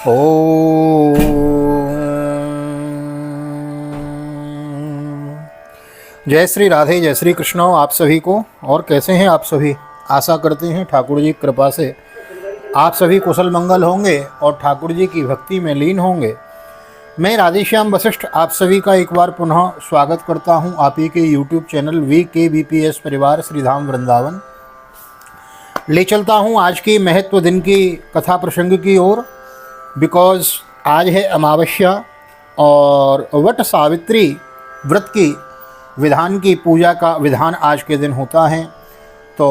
ओम। जय श्री राधे, जय श्री कृष्ण आप सभी को। और कैसे हैं आप सभी? आशा करते हैं ठाकुर जी की कृपा से आप सभी कुशल मंगल होंगे और ठाकुर जी की भक्ति में लीन होंगे। मैं राधेश्याम वशिष्ठ आप सभी का एक बार पुनः स्वागत करता हूं आप ही के YouTube चैनल VKBPS परिवार श्रीधाम वृंदावन। ले चलता हूं आज की महत्व दिन की कथा प्रसंग की ओर। बिकॉज आज है अमावस्या और वट सावित्री व्रत की विधान की पूजा का विधान आज के दिन होता है। तो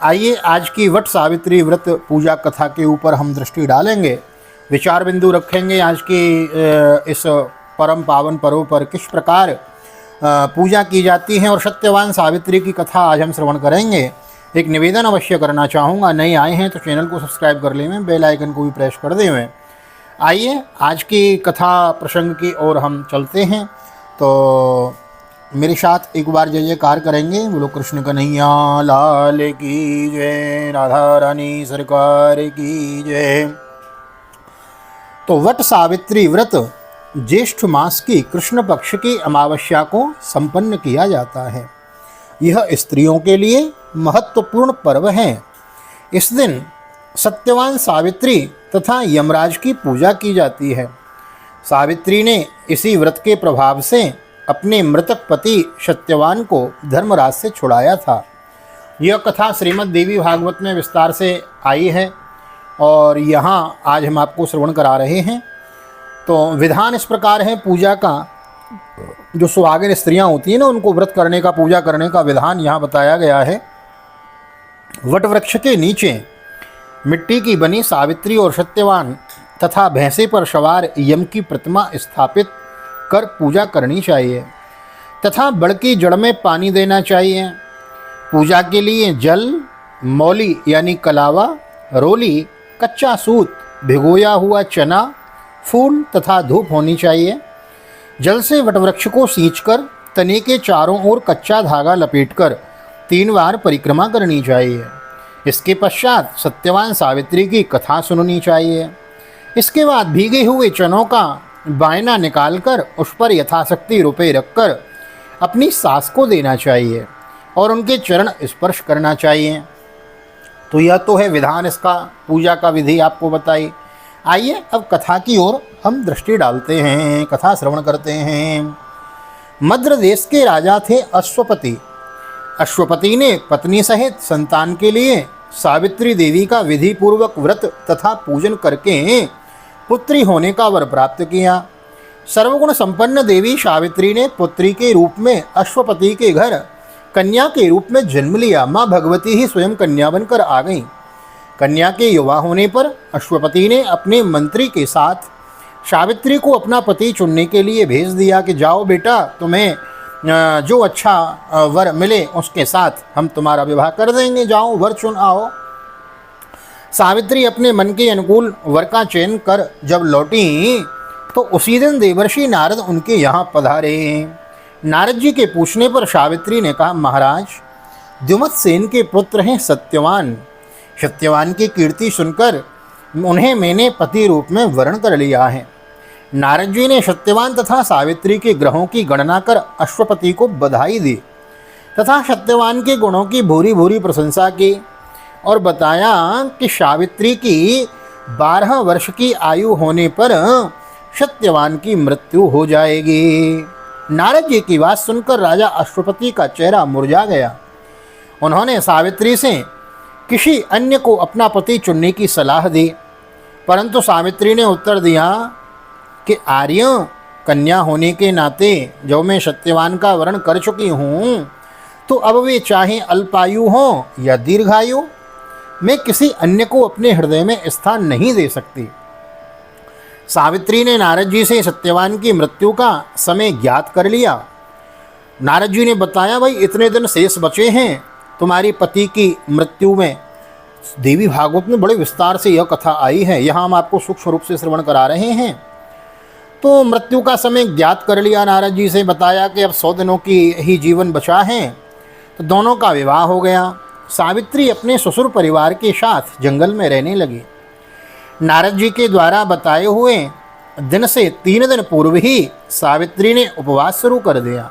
आइए आज की वट सावित्री व्रत पूजा कथा के ऊपर हम दृष्टि डालेंगे, विचार बिंदु रखेंगे। आज की इस परम पावन पर्व पर किस प्रकार पूजा की जाती है और सत्यवान सावित्री की कथा आज हम श्रवण करेंगे। एक निवेदन अवश्य करना चाहूँगा, नए आए हैं तो चैनल को सब्सक्राइब कर लें, बेल आइकन को भी प्रेस कर दें। आइए आज की कथा प्रसंग की ओर हम चलते हैं। तो मेरे साथ एक बार जय जयकार करेंगे। बोलो कृष्ण कन्हैया लाल की जय, राधा रानी सरकार की जय। तो वट सावित्री व्रत ज्येष्ठ मास की कृष्ण पक्ष की अमावस्या को संपन्न किया जाता है। यह स्त्रियों के लिए महत्वपूर्ण पर्व है। इस दिन सत्यवान सावित्री तथा यमराज की पूजा की जाती है। सावित्री ने इसी व्रत के प्रभाव से अपने मृतक पति सत्यवान को धर्मराज से छुड़ाया था। यह कथा श्रीमद् देवी भागवत में विस्तार से आई है और यहाँ आज हम आपको श्रवण करा रहे हैं। तो विधान इस प्रकार है पूजा का। जो सुहागिन स्त्रियाँ होती हैं ना, उनको व्रत करने का, पूजा करने का विधान यहाँ बताया गया है। वट वृक्ष के नीचे मिट्टी की बनी सावित्री और सत्यवान तथा भैंसे पर सवार यम की प्रतिमा स्थापित कर पूजा करनी चाहिए तथा बड़ की जड़ में पानी देना चाहिए। पूजा के लिए जल, मौली यानी कलावा, रोली, कच्चा सूत, भिगोया हुआ चना, फूल तथा धूप होनी चाहिए। जल से वटवृक्ष को सींचकर तने के चारों ओर कच्चा धागा लपेटकर 3 बार परिक्रमा करनी चाहिए। इसके पश्चात सत्यवान सावित्री की कथा सुननी चाहिए। इसके बाद भीगे हुए चनों का बायना निकालकर उस पर यथाशक्ति रुपए रखकर अपनी सास को देना चाहिए और उनके चरण स्पर्श करना चाहिए। तो यह तो है विधान, इसका पूजा का विधि आपको बताई। आइए अब कथा की ओर हम दृष्टि डालते हैं, कथा श्रवण करते हैं। मद्र देश के राजा थे अश्वपति। अश्वपति ने पत्नी सहित संतान के लिए सावित्री देवी का विधि पूर्वक व्रत तथा पूजन करके पुत्री होने का वर प्राप्त किया। सर्वगुण संपन्न देवी सावित्री ने पुत्री के रूप में अश्वपति के घर कन्या के रूप में जन्म लिया। माँ भगवती ही स्वयं कन्या बनकर आ गई। कन्या के युवा होने पर अश्वपति ने अपने मंत्री के साथ सावित्री को अपना पति चुनने के लिए भेज दिया कि जाओ बेटा, तुम्हें जो अच्छा वर मिले उसके साथ हम तुम्हारा विवाह कर देंगे, जाओ वर चुन आओ। सावित्री अपने मन के अनुकूल वर का चयन कर जब लौटी तो उसी दिन देवर्षि नारद उनके यहाँ पधारे। नारद जी के पूछने पर सावित्री ने कहा, महाराज, द्युमत सेन के पुत्र हैं सत्यवान। सत्यवान की कीर्ति सुनकर उन्हें मैंने पति रूप में वर्ण कर लिया है। नारद जी ने सत्यवान तथा सावित्री के ग्रहों की गणना कर अश्वपति को बधाई दी तथा सत्यवान के गुणों की भूरी भूरी प्रशंसा की और बताया कि सावित्री की 12 वर्ष की आयु होने पर सत्यवान की मृत्यु हो जाएगी। नारद जी की बात सुनकर राजा अश्वपति का चेहरा मुरझा गया। उन्होंने सावित्री से किसी अन्य को अपना पति चुनने की सलाह दी, परंतु सावित्री ने उत्तर दिया कि आर्य, कन्या होने के नाते जो मैं सत्यवान का वर्ण कर चुकी हूँ, तो अब वे चाहे अल्पायु हों या दीर्घायु, मैं किसी अन्य को अपने हृदय में स्थान नहीं दे सकती। सावित्री ने नारद जी से सत्यवान की मृत्यु का समय ज्ञात कर लिया। नारद जी ने बताया, भाई इतने दिन शेष बचे हैं तुम्हारी पति की मृत्यु में। देवी भागवत में बड़े विस्तार से यह कथा आई है, यहाँ हम आपको सूक्ष्म रूप से श्रवण करा रहे हैं। तो मृत्यु का समय ज्ञात कर लिया। नारद जी से बताया कि अब 100 दिनों की ही जीवन बचा है। तो दोनों का विवाह हो गया। सावित्री अपने ससुर परिवार के साथ जंगल में रहने लगी। नारद जी के द्वारा बताए हुए दिन से 3 दिन पूर्व ही सावित्री ने उपवास शुरू कर दिया।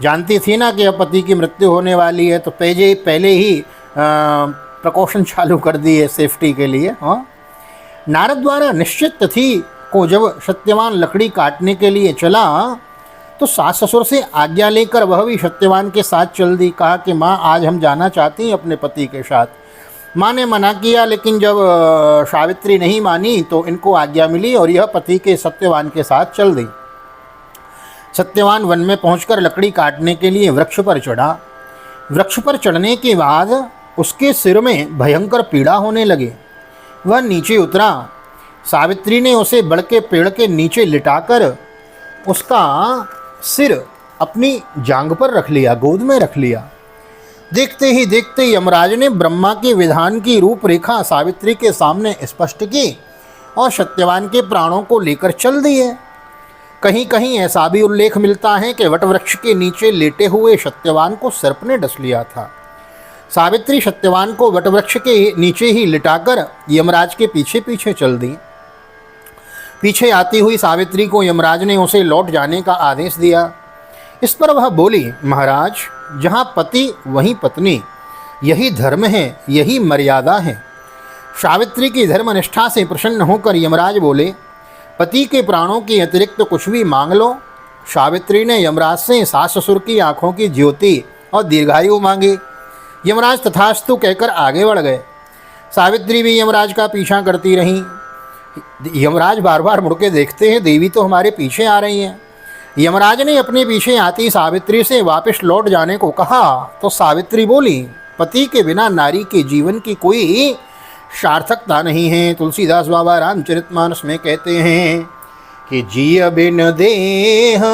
जानती थी ना कि अब पति की मृत्यु होने वाली है, तो पहले ही प्रिकॉशन चालू कर दिए सेफ्टी के लिए। हाँ, नारद द्वारा निश्चित तिथि को जब सत्यवान लकड़ी काटने के लिए चला तो सास ससुर से आज्ञा लेकर वह भी सत्यवान के साथ चल दी। कहा कि माँ, आज हम जाना चाहती हैं अपने पति के साथ। माँ ने मना किया, लेकिन जब सावित्री नहीं मानी तो इनको आज्ञा मिली और यह पति के सत्यवान के साथ चल दी। सत्यवान वन में पहुंचकर लकड़ी काटने के लिए वृक्ष पर चढ़ा। वृक्ष पर चढ़ने के बाद उसके सिर में भयंकर पीड़ा होने लगी। वह नीचे उतरा। सावित्री ने उसे बड़ के पेड़ के नीचे लिटाकर उसका सिर अपनी जांघ पर रख लिया, गोद में रख लिया। देखते ही देखते यमराज ने ब्रह्मा के विधान की रूपरेखा सावित्री के सामने स्पष्ट की और सत्यवान के प्राणों को लेकर चल दिए। कहीं कहीं ऐसा भी उल्लेख मिलता है कि वटवृक्ष के नीचे लेटे हुए सत्यवान को सर्प ने डस लिया था। सावित्री सत्यवान को वटवृक्ष के नीचे ही लिटाकर यमराज के पीछे पीछे चल दी। पीछे आती हुई सावित्री को यमराज ने उसे लौट जाने का आदेश दिया। इस पर वह बोली, महाराज, जहाँ पति वहीं पत्नी, यही धर्म है, यही मर्यादा है। सावित्री की धर्मनिष्ठा से प्रसन्न होकर यमराज बोले, पति के प्राणों के अतिरिक्त कुछ भी मांग लो। सावित्री ने यमराज से सास ससुर की आँखों की ज्योति और दीर्घायु मांगी। यमराज तथास्तु कहकर आगे बढ़ गए। सावित्री भी यमराज का पीछा करती रहीं। यमराज बार बार मुड़ के देखते हैं, देवी तो हमारे पीछे आ रही हैं। यमराज ने अपने पीछे आती सावित्री से वापस लौट जाने को कहा तो सावित्री बोली, पति के बिना नारी के जीवन की कोई सार्थकता नहीं है। तुलसीदास बाबा रामचरितमानस में कहते हैं कि जिय बिन देह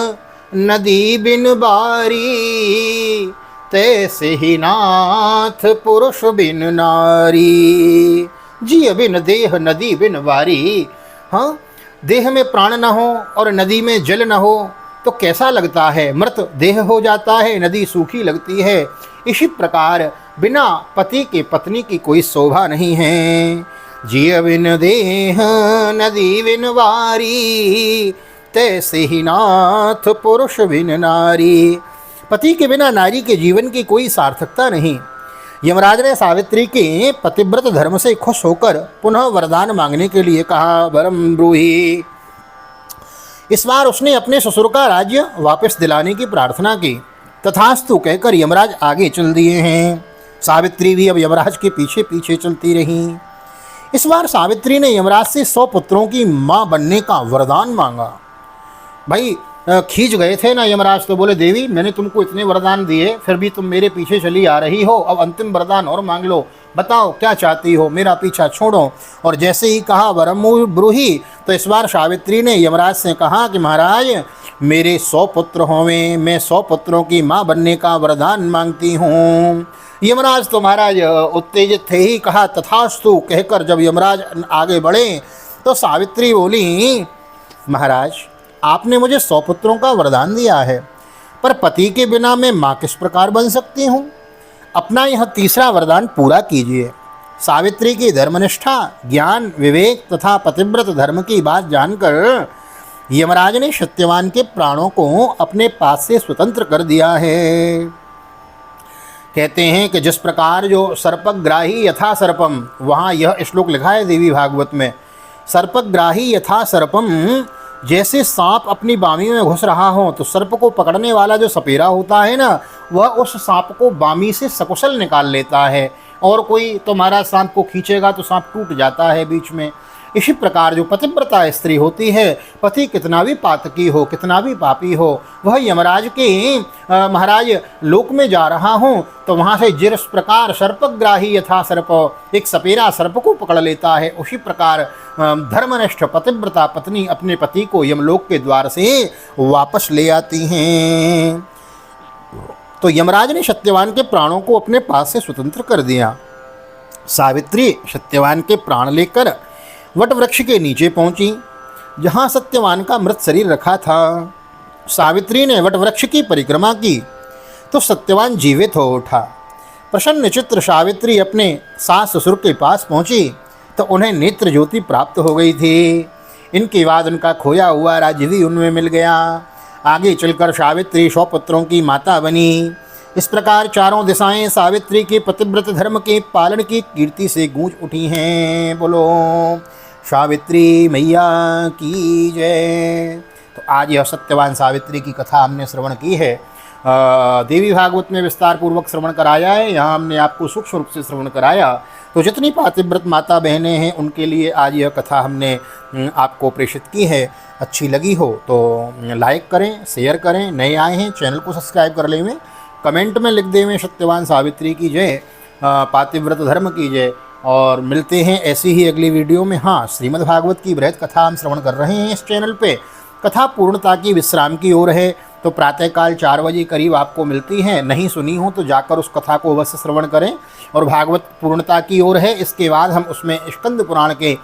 नदी बिन बारी, तैसे ही नाथ पुरुष बिन नारी। जिय बिन देह नदी बिन बारी। हाँ, देह में प्राण न हो और नदी में जल न हो तो कैसा लगता है, मृत देह हो जाता है, नदी सूखी लगती है। इसी प्रकार बिना पति के पत्नी की कोई शोभा नहीं है। जिय बिन देह नदी बिन वारी, तैसे ही नाथ पुरुष बिन नारी। पति के बिना नारी के जीवन की कोई सार्थकता नहीं। यमराज ने सावित्री के पतिव्रत धर्म से खुश होकर पुनः वरदान मांगने के लिए कहा, वरम ब्रूहि। इस बार उसने अपने ससुर का राज्य वापस दिलाने की प्रार्थना की। तथास्तु कहकर यमराज आगे चल दिए हैं। सावित्री भी अब यमराज के पीछे पीछे चलती रहीं। इस बार सावित्री ने यमराज से 100 पुत्रों की माँ बनने का वरदान मांगा। भाई खींच गए थे ना यमराज, तो बोले, देवी मैंने तुमको इतने वरदान दिए, फिर भी तुम मेरे पीछे चली आ रही हो, अब अंतिम वरदान और मांग लो, बताओ क्या चाहती हो, मेरा पीछा छोड़ो। और जैसे ही कहा वरम ब्रूहि, तो इस बार सावित्री ने यमराज से कहा कि महाराज, मेरे 100 पुत्र होवें, मैं 100 पुत्रों की माँ बनने का वरदान मांगती हूँ। यमराज तो महाराज उत्तेजित थे ही। कहा तथास्तु कहकर जब यमराज आगे बढ़े तो सावित्री बोली, महाराज आपने मुझे 100 पुत्रों का वरदान दिया है, पर पति के बिना मैं माँ किस प्रकार बन सकती हूँ? अपना यह तीसरा वरदान पूरा कीजिए। सावित्री की धर्मनिष्ठा, ज्ञान, विवेक तथा पतिव्रत धर्म की बात जानकर यमराज ने सत्यवान के प्राणों को अपने पास से स्वतंत्र कर दिया है। कहते हैं कि जिस प्रकार जो सर्पग्राही यथा सर्पम, वहाँ यह श्लोक लिखा है देवी भागवत में, सर्पग्राही यथा सर्पम, जैसे सांप अपनी बामी में घुस रहा हो तो सर्प को पकड़ने वाला जो सपेरा होता है ना, वह उस सांप को बामी से सकुशल निकाल लेता है, और कोई तुम्हारा सांप को खींचेगा तो सांप टूट जाता है बीच में। इसी प्रकार जो पतिव्रता स्त्री होती है, पति कितना भी पातकी हो, कितना भी पापी हो, वह यमराज के महाराज लोक में जा रहा हो तो वहाँ से जिस प्रकार सर्पग्राही यथा सर्प, एक सपेरा सर्प को पकड़ लेता है, उसी प्रकार धर्मनिष्ठ पतिव्रता पत्नी अपने पति को यमलोक के द्वार से वापस ले आती हैं। तो यमराज ने सत्यवान के प्राणों को अपने पास से स्वतंत्र कर दिया। सावित्री सत्यवान के प्राण लेकर वटवृक्ष के नीचे पहुंची, जहां सत्यवान का मृत शरीर रखा था। सावित्री ने वटवृक्ष की परिक्रमा की तो सत्यवान जीवित हो उठा। प्रसन्न चित्र सावित्री अपने सास ससुर के पास पहुंची तो उन्हें नेत्र ज्योति प्राप्त हो गई थी। इनके बाद उनका खोया हुआ राज्य भी उनमें मिल गया। आगे चलकर सावित्री 100 पुत्रों की माता बनी। इस प्रकार चारों दिशाएं सावित्री के पतिव्रत धर्म के पालन की कीर्ति से गूंज उठी हैं। बोलो सावित्री मैया की जय। तो आज यह सत्यवान सावित्री की कथा हमने श्रवण की है। देवी भागवत में विस्तार पूर्वक श्रवण कराया है, यहाँ हमने आपको सूक्ष्म रूप से श्रवण कराया। तो जितनी पातिव्रत माता बहनें हैं उनके लिए आज यह कथा हमने आपको प्रेषित की है। अच्छी लगी हो तो लाइक करें, शेयर करें। नए आए हैं चैनल को सब्सक्राइब कर लें, कमेंट में लिख देवें सत्यवान सावित्री की जय, पातिव्रत धर्म की जय। और मिलते हैं ऐसी ही अगली वीडियो में। हाँ, श्रीमद् भागवत की बृहद कथा हम श्रवण कर रहे हैं इस चैनल पे। कथा पूर्णता की विश्राम की ओर है, तो प्रातःकाल 4 बजे करीब आपको मिलती हैं। नहीं सुनी हो तो जाकर उस कथा को अवश्य श्रवण करें। और भागवत पूर्णता की ओर है, इसके बाद हम उसमें स्कंद पुराण के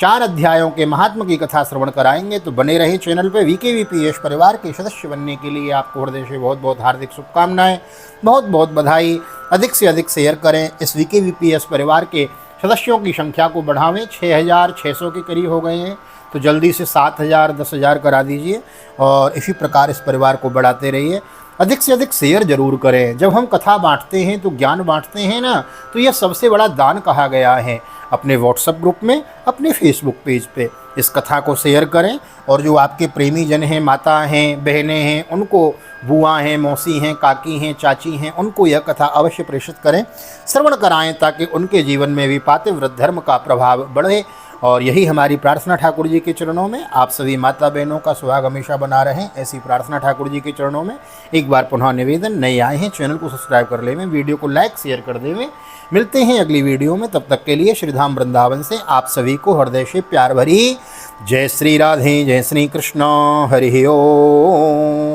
4 अध्यायों के महात्म की कथा श्रवण कराएंगे। तो बने रहे चैनल पे। VKVPS परिवार के सदस्य बनने के लिए आपको हृदय से बहुत बहुत हार्दिक शुभकामनाएं, बहुत बहुत बधाई। अधिक से अधिक शेयर करें। इस VKVPS परिवार के सदस्यों की संख्या को बढ़ावें। 6600 के करीब हो गए हैं, तो जल्दी से 7000 10,000 करा दीजिए। और इसी प्रकार इस परिवार को बढ़ाते रहिए। अधिक से अधिक शेयर जरूर करें। जब हम कथा बांटते हैं तो ज्ञान बांटते हैं ना, तो यह सबसे बड़ा दान कहा गया है। अपने व्हाट्सएप ग्रुप में, अपने फेसबुक पेज पे इस कथा को शेयर करें। और जो आपके प्रेमी जन हैं, माता हैं, बहनें हैं, उनको, बुआ हैं, मौसी हैं, काकी हैं, चाची हैं, उनको यह कथा अवश्य प्रेषित करें, श्रवण कराएं, ताकि उनके जीवन में भी पातिव्रत धर्म का प्रभाव बढ़े। और यही हमारी प्रार्थना ठाकुर जी के चरणों में। आप सभी माता बहनों का सुहाग हमेशा बना रहें, ऐसी प्रार्थना ठाकुर जी के चरणों में। एक बार पुनः निवेदन, नए आए हैं चैनल को सब्सक्राइब कर लेवें, वीडियो को लाइक शेयर कर देवें। मिलते हैं अगली वीडियो में, तब तक के लिए श्रीधाम वृंदावन से आप सभी को हृदय से प्यार भरी जय श्री राधे, जय श्री कृष्ण, हरि ओम।